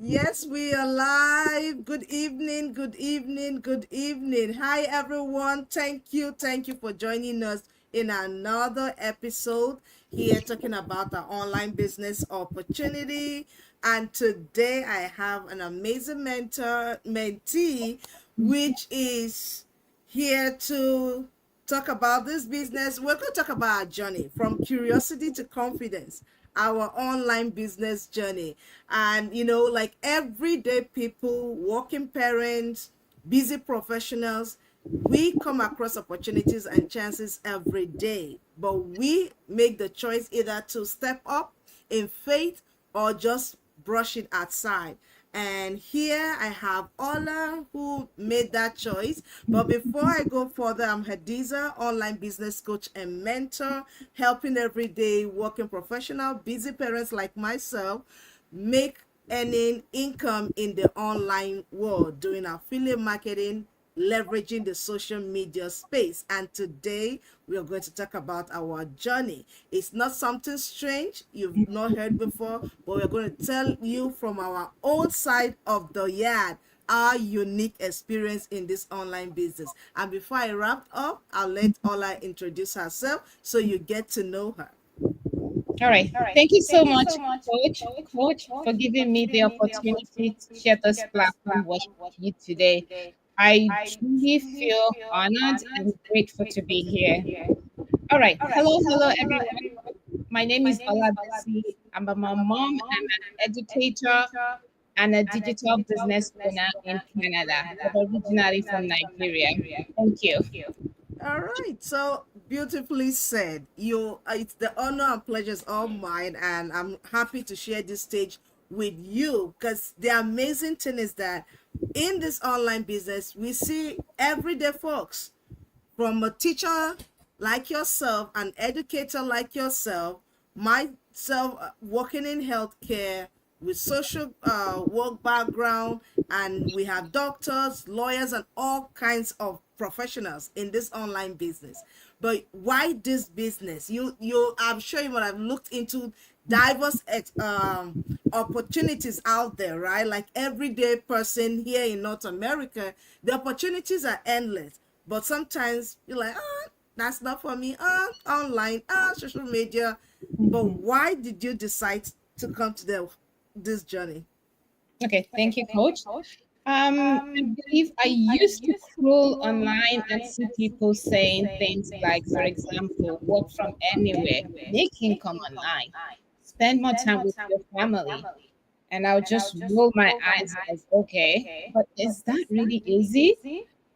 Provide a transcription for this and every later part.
Yes, we are live. Good evening, good evening, good evening. Hi, everyone. Thank you for joining us in another episode here talking about our online business opportunity. And today I have an amazing mentee, which is here to talk about this business. We're going to talk about our journey from curiosity to confidence, our online business journey. And, like everyday people, working parents, busy professionals, we come across opportunities and chances every day, but we make the choice either to step up in faith or just brush it aside. And here I have Ola who made that choice. But before I go further, I'm Hadiza, online business coach and mentor, helping everyday working professional, busy parents like myself make earning income in the online world, doing affiliate marketing, leveraging the social media space. And today we are going to talk about our journey. It's not something strange you've not heard before, but we're going to tell you from our own side of the yard our unique experience in this online business. And before I wrap up, I'll let Ola introduce herself so you get to know her. All right. Thank you so much, Coach, for giving me the opportunity to share this platform with you today. I truly feel honored and grateful to be here. All right. Hello, everyone. My name is Olabisi. I'm a mom and an educator and a digital business owner in Canada, but originally from Nigeria. Thank you. All right, so beautifully said. It's the honor and pleasure is all mine, and I'm happy to share this stage with you because the amazing thing is that in this online business, we see everyday folks from a teacher like yourself, an educator like yourself, myself working in healthcare with social work background, and we have doctors, lawyers, and all kinds of professionals in this online business. But why this business? I'm sure you would have looked into diverse opportunities out there, right? Like everyday person here in North America, the opportunities are endless. But sometimes you're like, that's not for me. Online, social media. But why did you decide to come to this journey? Okay, thank you, Coach. I believe I used to scroll online and see people saying things like, for example, work from anywhere, make income online, spend more time with your family. And I'll just roll my eyes like, okay, but is that really easy?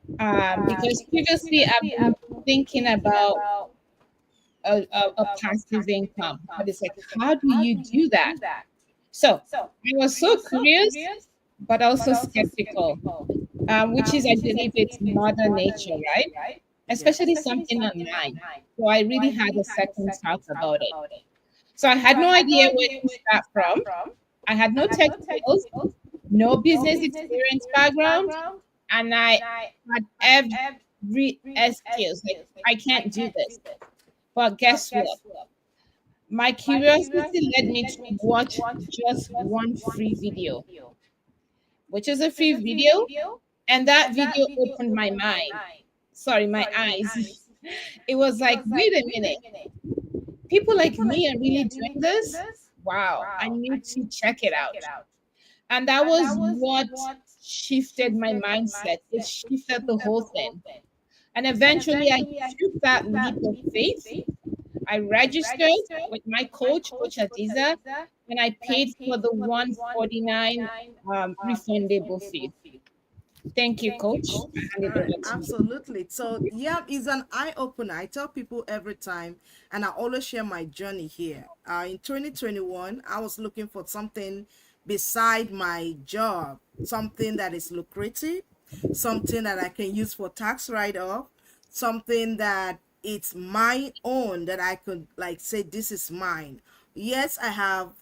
Because previously I've been thinking about a passive income, but it's like, how do you do that? So I was so curious, but also skeptical, which is, I believe, it's mother nature, right? Especially Yes. something online. So I really had a second thought about it. So I had no idea where to start from. I had no tech skills, no business experience background, and I had every excuse. Like, I can't do this. But guess what? My curiosity led me to watch just one free video, which is a free video, and that video opened my mind. Sorry, my eyes. It was like, wait a minute, people like me are really doing this? Wow, I need to check it out. And that was what shifted my mindset. It shifted the whole thing. And eventually I took that leap of faith. I registered with my coach, Coach Adiza, and I paid for the 149 refundable fee. Thank you, Coach. I hand All it over right, to you. absolutely. So, yeah, it's an eye opener. I tell people every time, and I always share my journey here. In 2021, I was looking for something beside my job, something that is lucrative, something that I can use for tax write off, something that it's my own that I could like say, this is mine. Yes, I have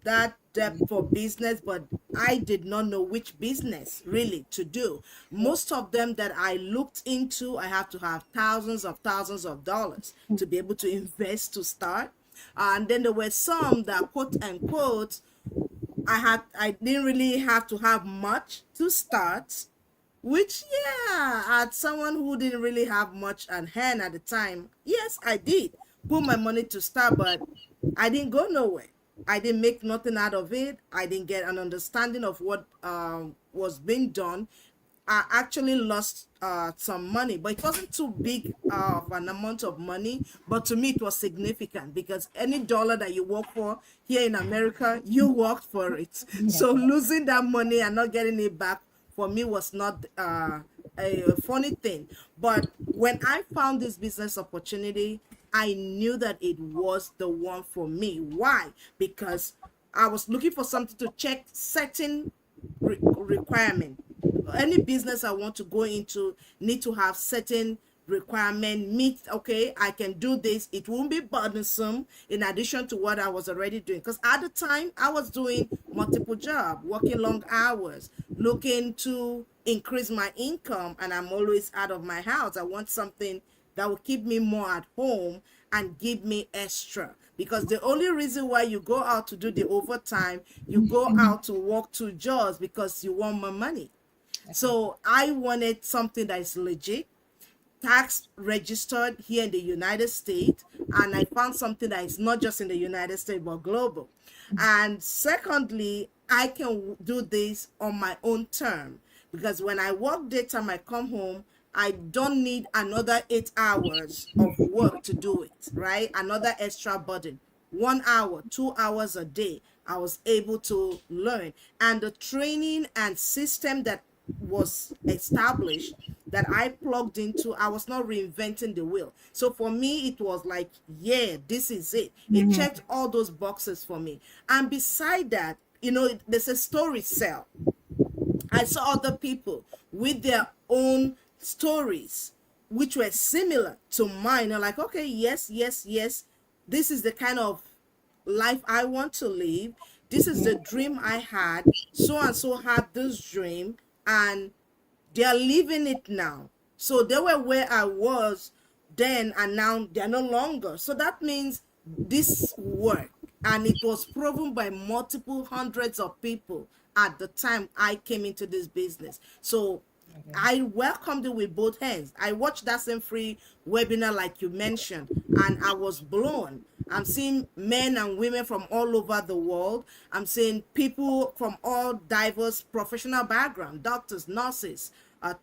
that depth for business, but I did not know which business really to do. Most of them that I looked into, I have to have thousands of dollars to be able to invest to start. And then there were some that, quote unquote, I didn't really have to have much to start, which, yeah, as someone who didn't really have much at hand at the time, yes, I did put my money to start, but I didn't go nowhere. I didn't make nothing out of it. I didn't get an understanding of what was being done. I actually lost some money, but it wasn't too big of an amount of money. But to me, it was significant because any dollar that you work for here in America, you worked for it. So losing that money and not getting it back for me was not a funny thing. But when I found this business opportunity, I knew that it was the one for me. Why? Because I was looking for something to check certain requirement. Any business I want to go into need to have certain requirement meet. Okay, I can do this, it won't be burdensome in addition to what I was already doing, because at the time I was doing multiple job, working long hours, looking to increase my income, and I'm always out of my house. I want something that will keep me more at home and give me extra, because the only reason why you go out to do the overtime, you go out to work 2 jobs because you want more money. So I wanted something that is legit, tax registered here in the United States, and I found something that is not just in the United States but global. And secondly, I can do this on my own term, because when I work daytime, I come home, I don't need another 8 hours of work to do it, right? Another extra burden. 1 hour, 2 hours a day, I was able to learn. And the training and system that was established, that I plugged into, I was not reinventing the wheel. So for me, it was like, yeah, this is it. It checked all those boxes for me. And beside that, there's a story cell. I saw other people with their own stories, which were similar to mine. I'm like, okay, yes, yes, yes. This is the kind of life I want to live. This is the dream I had. So and so had this dream, and they're living it now. So they were where I was then, and now they're no longer. So that means this worked, and it was proven by multiple hundreds of people at the time I came into this business. So I welcomed it with both hands. I watched that same free webinar like you mentioned, and I was blown. I'm seeing men and women from all over the world. I'm seeing people from all diverse professional background, doctors, nurses,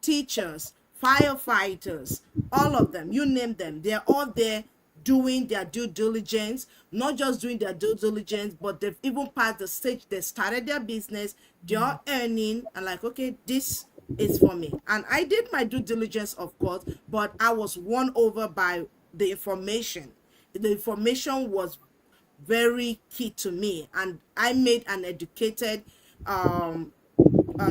teachers, firefighters, all of them, you name them. They're all there doing their due diligence, not just doing their due diligence, but they've even passed the stage. They started their business, they're earning, and like, okay, this is for me. And I did my due diligence, of course, but I was won over by the information. The information was very key to me, and I made an educated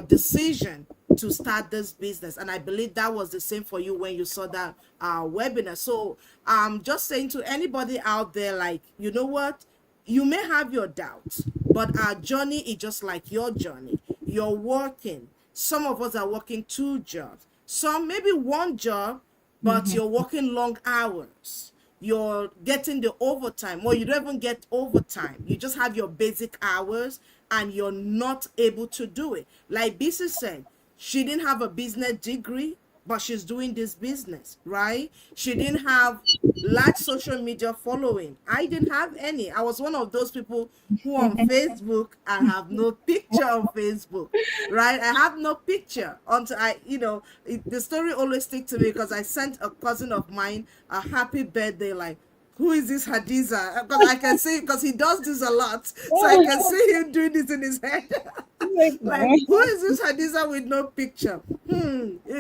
decision to start this business. And I believe that was the same for you when you saw that webinar. So I'm just saying to anybody out there, like, you know what, you may have your doubts, but our journey is just like your journey. You're working. Some of us are working 2 jobs, some maybe 1 job, but you're working long hours. You're getting the overtime, or you don't even get overtime. You just have your basic hours, and you're not able to do it. Like Bisi said, she didn't have a business degree, but she's doing this business, right? She didn't have large social media following. I didn't have any. I was one of those people who on Facebook, I have no picture on Facebook, right? I have no picture until the story always stick to me, because I sent a cousin of mine a happy birthday, like, who is this Hadiza? Because I can see, because he does this a lot, so I can see him doing this in his head. Like, who is this Hadiza with no picture?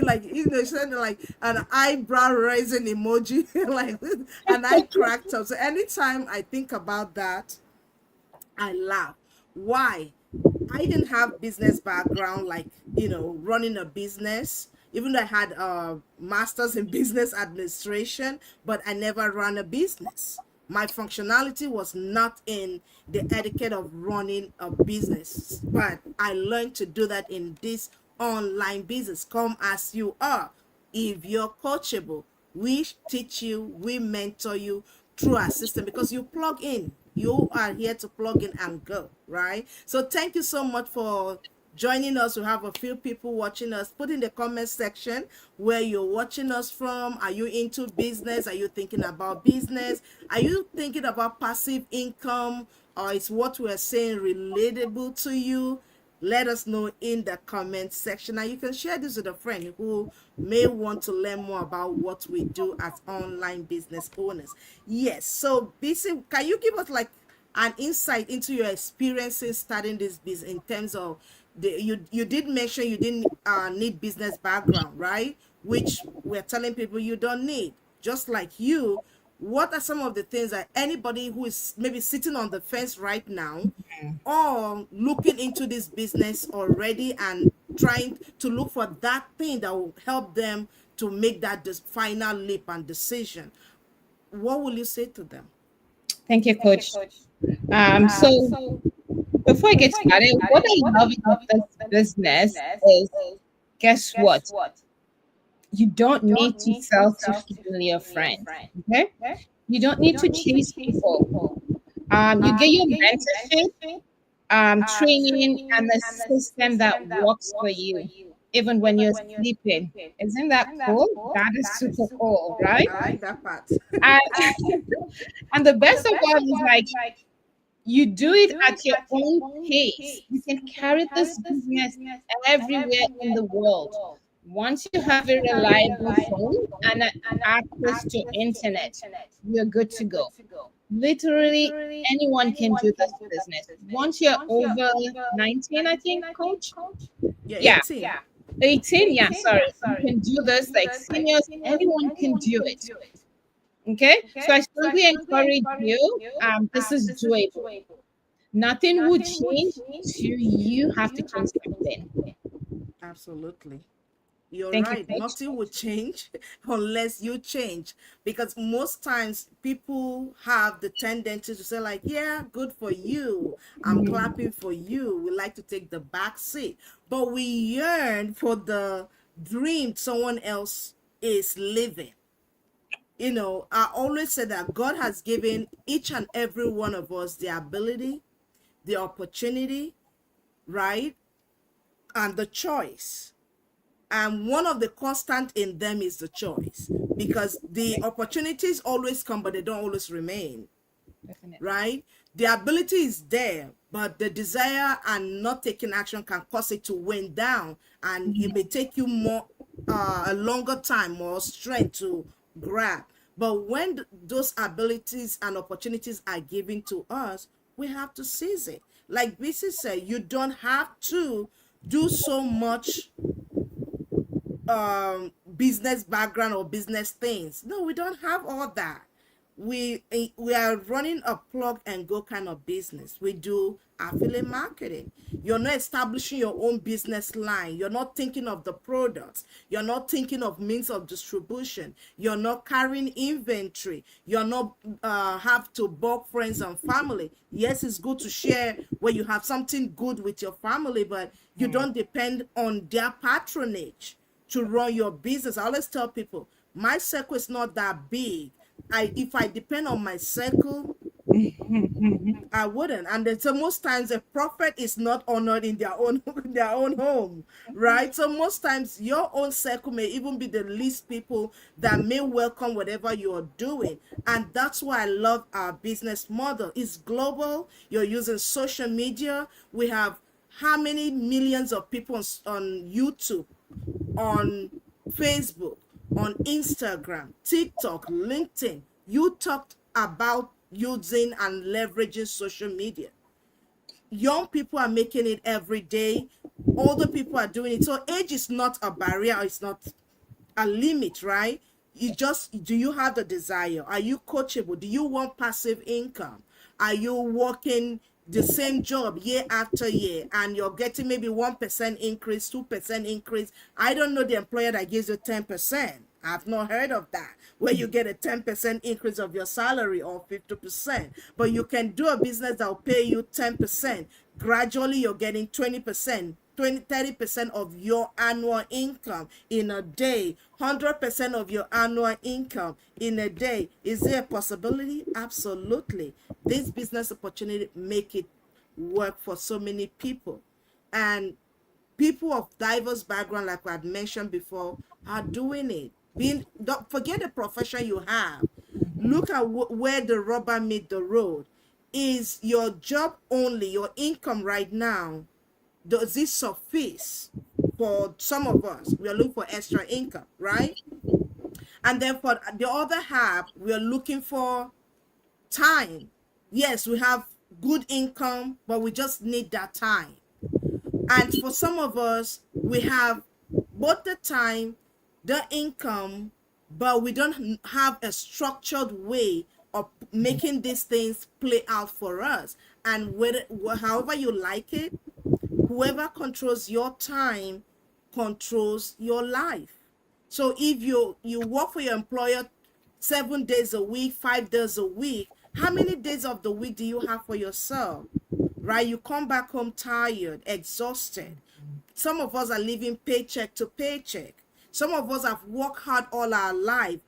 Like, send like an eyebrow raising emoji, like, and I cracked up. So anytime I think about that, I laugh. Why? I didn't have business background, like, running a business. Even though I had a master's in business administration, but I never ran a business. My functionality was not in the etiquette of running a business, but I learned to do that in this online business. Come as you are. If you're coachable, we teach you, we mentor you through our system, because you plug in. You are here to plug in and go, right? So thank you so much for joining us. We have a few people watching us. Put in the comment section where you're watching us from. Are you into business? Are you thinking about business? Are you thinking about passive income? Or is what we're saying relatable to you? Let us know in the comment section, and you can share this with a friend who may want to learn more about what we do as online business owners. Yes, so BC, can you give us like an insight into your experiences starting this business in terms of you did mention you didn't need business background, right? Which we're telling people you don't need. Just like you, what are some of the things that anybody who is maybe sitting on the fence right now or looking into this business already and trying to look for that thing that will help them to make that final leap and decision, what will you say to them? Thank you, Coach. So before I get started, what I love about this business is, guess what? You don't need to sell to family or friends. Okay? You don't need to chase people. You get your mentorship, training, and a system that works for you, even when you're sleeping. Isn't that cool? That is super cool, right? I like that part. And, and the best of all is like you do it at your own pace. You can carry this business everywhere in the world. Once you have a reliable phone and access to internet, you're good to go. Literally anyone can do this business. Once you're over 19, I think, Coach. Yeah, Yeah, 18. 18. Yeah, sorry. You can do this like seniors. Anyone can do it. Okay, so I strongly encourage you. This is doable. Nothing would change till you have to change something. Absolutely. You're Thank you, right. Coach. Nothing will change unless you change. Because most times people have the tendency to say, like, yeah, good for you. I'm clapping for you. We like to take the back seat. But we yearn for the dream someone else is living. You know, I always say that God has given each and every one of us the ability, the opportunity, right? And the choice. And one of the constant in them is the choice, because the opportunities always come but they don't always remain, Definitely. right? The ability is there, but the desire and not taking action can cause it to wane down, and it may take you more a longer time, more strength to grab. But when those abilities and opportunities are given to us, we have to seize it. Like BC said, you don't have to do so much business background or business things. No, we don't have all that. We are running a plug and go kind of business. We do affiliate marketing. You're not establishing your own business line. You're not thinking of the products. You're not thinking of means of distribution. You're not carrying inventory. You're not have to bulk friends and family. Yes, it's good to share when you have something good with your family, but you don't depend on their patronage to run your business. I always tell people, my circle is not that big. If I depend on my circle, I wouldn't. And then, so most times a prophet is not honored in their own their own home, right? So most times your own circle may even be the least people that may welcome whatever you're doing. And that's why I love our business model. It's global. You're using social media. We have how many millions of people on YouTube, on Facebook, on Instagram, TikTok, LinkedIn. You talked about using and leveraging social media. Young people are making it every day. Older people are doing it. So age is not a barrier. It's not a limit, right? You just, do you have the desire? Are you coachable? Do you want passive income? Are you working the same job year after year and you're getting maybe 1% increase, 2% increase? I don't know the employer that gives you 10%. I've not heard of that, where you get a 10% increase of your salary or 50%. But you can do a business that will pay you 10%. Gradually, you're getting 20%. 30% of your annual income in a day, 100% of your annual income in a day. Is there a possibility? Absolutely. This business opportunity make it work for so many people. And people of diverse background, like I had mentioned before, are doing it. Don't forget the profession you have. Look at where the rubber meet the road. Is your job only, your income right now, does this suffice? For some of us, we are looking for extra income, right? And then for the other half, we are looking for time. Yes, we have good income, but we just need that time. And for some of us, we have both the time, the income, but we don't have a structured way of making these things play out for us. And whether, however you like it, whoever controls your time controls your life. So if you work for your employer 7 days a week, 5 days a week, how many days of the week do you have for yourself? Right? You come back home tired, exhausted. Some of us are living paycheck to paycheck. Some of us have worked hard all our life.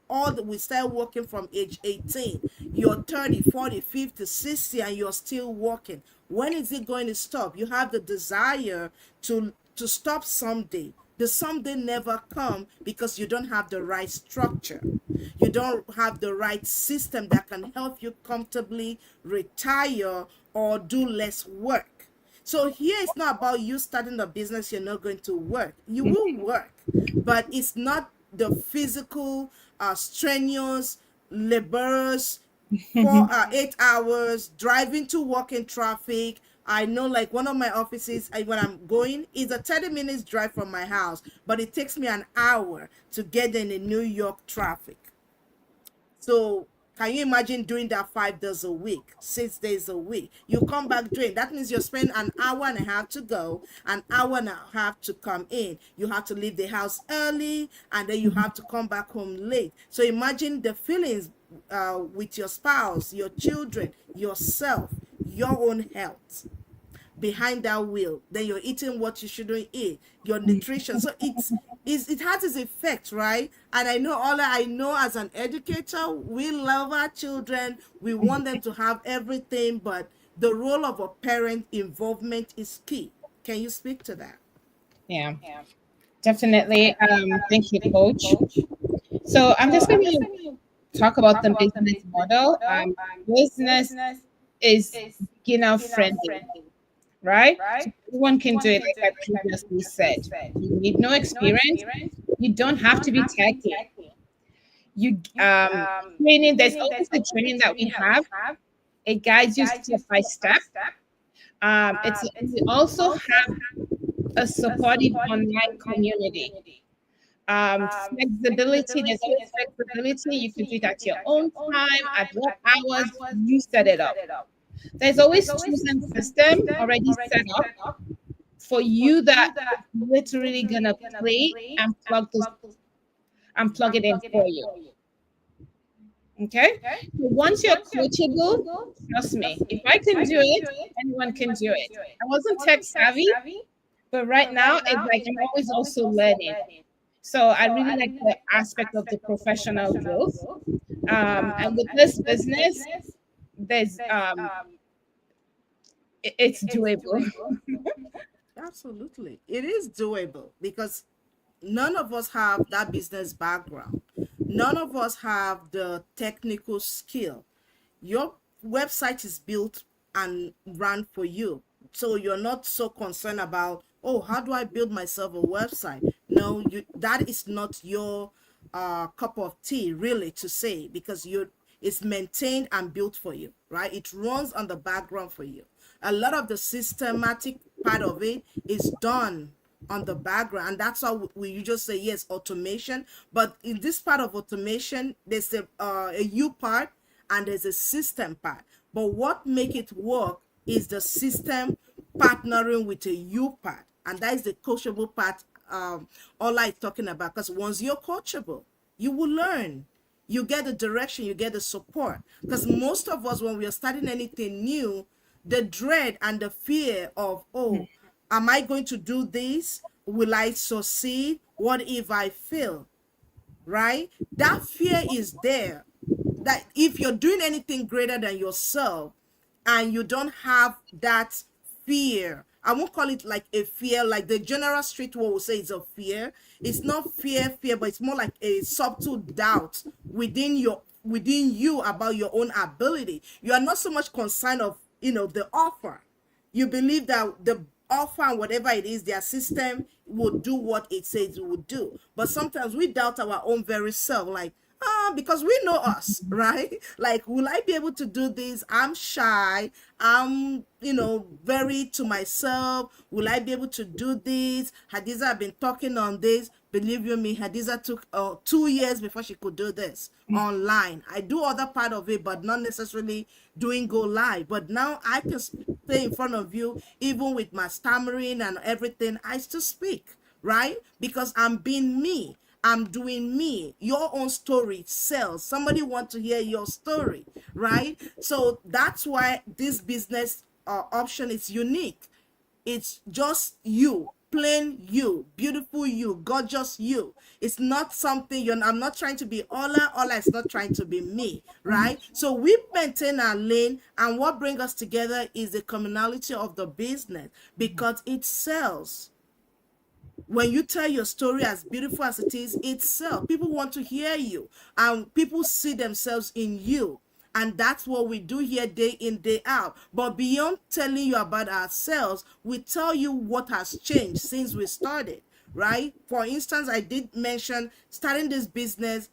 We start working from age 18. You're 30, 40, 50, 60, and you're still working. When is it going to stop? You have the desire to stop someday. The someday never come because you don't have the right structure. You don't have the right system that can help you comfortably retire or do less work. So here it's not about you starting a business you're not going to work. You will work, but it's not the physical, strenuous, laborious 8 hours driving to work in traffic. I know, like, one of my offices, when I'm going, is a 30 minutes drive from my house, but it takes me an hour to get in the New York traffic. So can you imagine doing that 5 days a week, 6 days a week? You come back drained. That means you spend an hour and a half to go, an hour and a half to come in. You have to leave the house early, and then you have to come back home late. So imagine the feelings with your spouse, your children, yourself, your own health behind that wheel. Then you're eating what you shouldn't eat, your nutrition. So it has its effect, right? And I know as an educator, we love our children, we want them to have everything, but the role of a parent involvement is key. Can you speak to that? Yeah, definitely. Thank you, Coach. So I'm just going to talk about the business model. Business is beginner friendly, right? So everyone can do it, like I previously said. You need no experience. You don't have to be techy. You training. There's always the training that we have. It guides you step by step. We also have a supportive online community. Flexibility. There's always flexibility. You can do it at your own time, at what hours you set it up. There's always chosen system already set up for you that is literally gonna play and plug it in for you. Okay. So once you're coachable, trust me, if I can do it, anyone can do it. I wasn't tech savvy, but right now it's like I'm always also learning. So I really like the aspect of the professional growth. And with this business, there's it's doable. Absolutely. It is doable because none of us have that business background. None of us have the technical skill. Your website is built and run for you. So you're not so concerned about, oh, how do I build myself a website? No, that is not your cup of tea, really, to say, because it's maintained and built for you, right? It runs on the background for you. A lot of the systematic part of it is done on the background, and that's how you just say yes, automation. But in this part of automation, there's a you part and there's a system part. But what make it work is the system partnering with a you part, and that is the coachable part. All I talking about, because once you're coachable, you will learn. You get the direction, you get the support. Because most of us, when we are starting anything new, the dread and the fear of, oh, Am I going to do this? Will I succeed? What if I fail? Right? That fear is there. That if you're doing anything greater than yourself and you don't have that fear, I won't call it like a fear, like the general street word will say it's a fear. It's not fear, but it's more like a subtle doubt within you about your own ability. You are not so much concerned of, the offer. You believe that the offer and whatever it is, their system will do what it says it would do. But sometimes we doubt our own very self, like, because we know us, right? Like, will I be able to do this? I'm shy. I'm, very to myself. Will I be able to do this? Hadiza have been talking on this. Believe you me, Hadiza took 2 years before she could do this online. I do other part of it, but not necessarily doing go live. But now I can stay in front of you, even with my stammering and everything. I still speak, right? Because I'm being me. I'm doing me. Your own story sells. Somebody want to hear your story, right? So that's why this business option is unique. It's just you, plain you, beautiful you, gorgeous you. It's not something I'm not trying to be Ola. Ola is not trying to be me, right? So we maintain our lane, and what brings us together is the commonality of the business because it sells. When you tell your story as beautiful as it is, it sells. People want to hear you, and people see themselves in you. And that's what we do here day in, day out. But beyond telling you about ourselves, we tell you what has changed since we started, right? For instance, I did mention starting this business,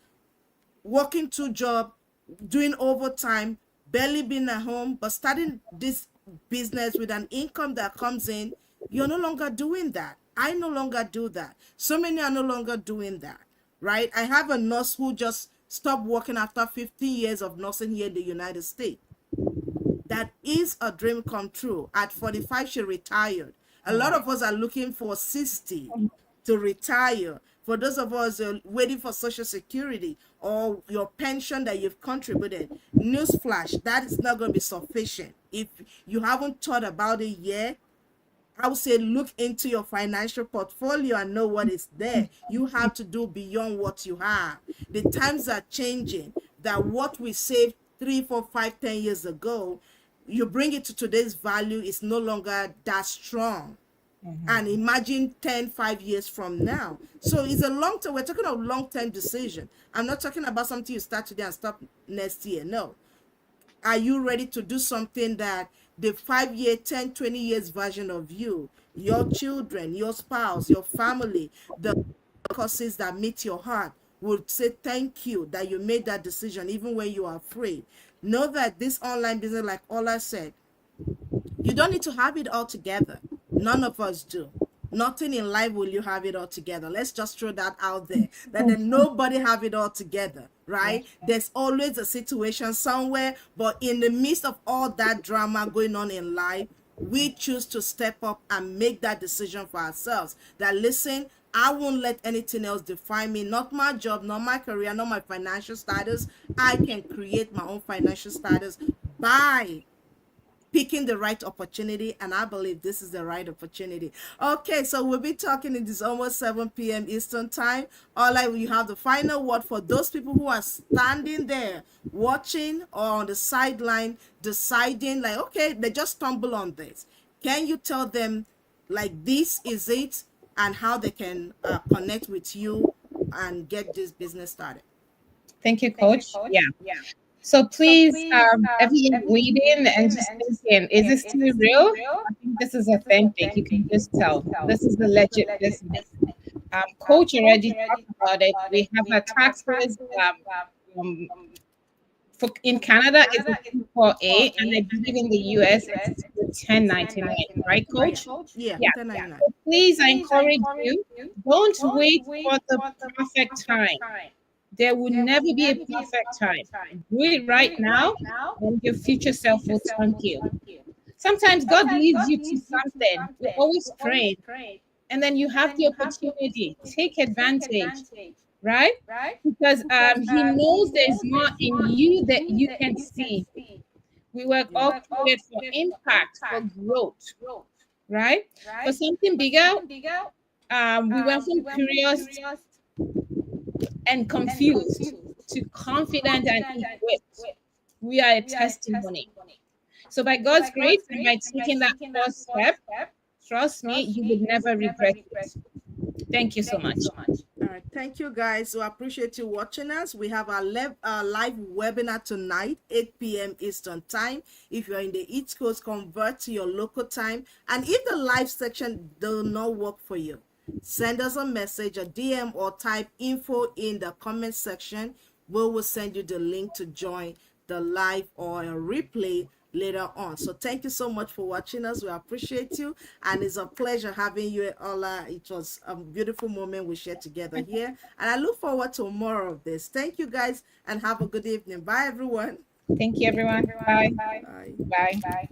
working 2 jobs, doing overtime, barely being at home, but starting this business with an income that comes in. You're no longer doing that. I no longer do that. So many are no longer doing that, right? I have a nurse who just stopped working after 15 years of nursing here in the United States. That is a dream come true. At 45, she retired. A lot of us are looking for 60 to retire. For those of us waiting for Social Security or your pension that you've contributed, newsflash, that is not going to be sufficient. If you haven't thought about it yet, I would say look into your financial portfolio and know what is there. You have to do beyond what you have. The times are changing. That what we saved 3, 4, 5, 10 years ago, you bring it to today's value, is no longer that strong. And imagine 10, 5 years from now. So it's a long term. We're talking about long-term decision. I'm not talking about something you start today and stop next year. No. Are you ready to do something that the 5-year, 10, 20 years version of you, your children, your spouse, your family, the causes that meet your heart would say thank you that you made that decision even when you are afraid. Know that this online business, like Ola said, you don't need to have it all together. None of us do. Nothing in life will you have it all together. Let's just throw that out there. That then nobody have it all together, right? There's always a situation somewhere, but in the midst of all that drama going on in life, we choose to step up and make that decision for ourselves. That listen, I won't let anything else define me, not my job, not my career, not my financial status. I can create my own financial status by picking the right opportunity, and I believe this is the right opportunity. Okay, so we'll be talking. It is almost 7 p.m. Eastern time. You have the final word for those people who are standing there watching or on the sideline deciding, like, okay, they just stumble on this. Can you tell them, like, this is it, and how they can connect with you and get this business started? Thank you, Coach. Yeah. So please, everyone waiting and just thinking, is this still real? I think this is authentic. You can just tell. This is a legit business. Coach already talked about it. We have our taxes. Um, in Canada, it's a 248, and I believe in the US, it's 1099, right, Coach? Yeah, Yeah. 1099. So please, I encourage you, don't wait for the perfect time. There will never be a perfect time. Do it right now, and your future self will thank you. Sometimes God leads you to something. We're always praying, and then you have the opportunity. Take advantage, right? Because He knows there's more in you that you can see. We work all created for impact, for growth. right? For something bigger, we went from curious and confused to confident and equipped. We are a testimony. So, by God's grace and by taking that first step, trust me, you would never regret it. Thank you so much. All right, thank you guys. We appreciate you watching us. We have our live webinar tonight, 8 p.m. Eastern Time. If you're in the East Coast, convert to your local time. And if the live section does not work for you, send us a message, a DM, or type info in the comment section. We will send you the link to join the live or a replay later on. So thank you so much for watching us. We appreciate you, and it's a pleasure having you, Ola. It was a beautiful moment we shared together here, and I look forward to more of this. Thank you guys, and have a good evening. Bye everyone. Thank you, everyone. Bye. Bye. Bye.